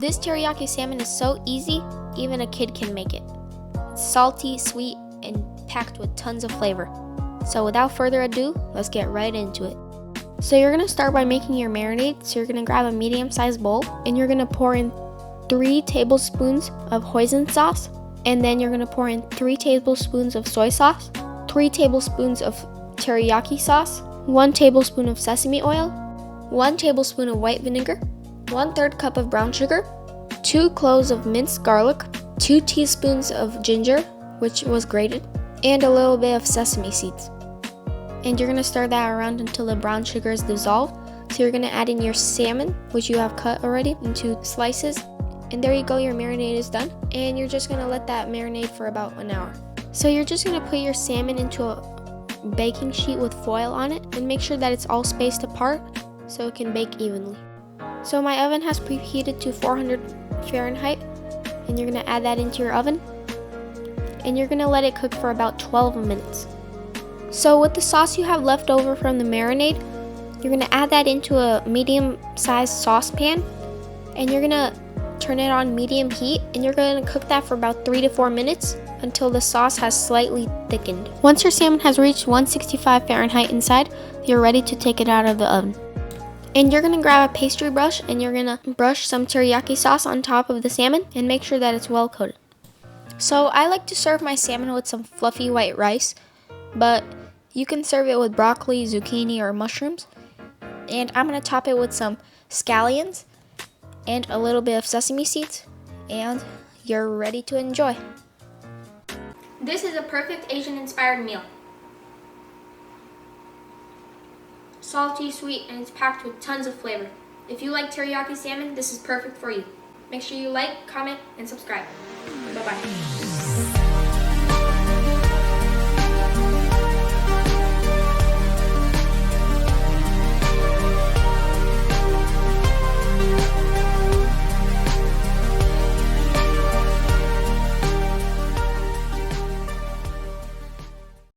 This teriyaki salmon is so easy, even a kid can make it. It's salty, sweet, and packed with tons of flavor. So without further ado, let's get right into it. So you're gonna start by making your marinade. So you're gonna grab a medium-sized bowl and you're gonna pour in 3 tablespoons of hoisin sauce, and then you're gonna pour in 3 tablespoons of soy sauce, 3 tablespoons of teriyaki sauce, 1 tablespoon of sesame oil, 1 tablespoon of white vinegar, 1/3 cup of brown sugar, 2 cloves of minced garlic, 2 teaspoons of ginger, which was grated, and a little bit of sesame seeds. And you're gonna stir that around until the brown sugar is dissolved. So you're gonna add in your salmon, which you have cut already into slices. And there you go, your marinade is done. And you're just gonna let that marinate for about an hour. So you're just gonna put your salmon into a baking sheet with foil on it and make sure that it's all spaced apart so it can bake evenly. So my oven has preheated to 400 Fahrenheit, and you're gonna add that into your oven. And you're gonna let it cook for about 12 minutes. So with the sauce you have left over from the marinade, you're gonna add that into a medium-sized saucepan, and you're gonna turn it on medium heat, and you're gonna cook that for about 3 to 4 minutes until the sauce has slightly thickened. Once your salmon has reached 165 Fahrenheit inside, you're ready to take it out of the oven. And you're gonna grab a pastry brush and you're gonna brush some teriyaki sauce on top of the salmon and make sure that it's well coated. So I like to serve my salmon with some fluffy white rice, but you can serve it with broccoli, zucchini, or mushrooms. And I'm gonna top it with some scallions and a little bit of sesame seeds, and you're ready to enjoy. This is a perfect Asian-inspired meal. Salty, sweet, and it's packed with tons of flavor. If you like teriyaki salmon, this is perfect for you. Make sure you like, comment, and subscribe. Bye-bye.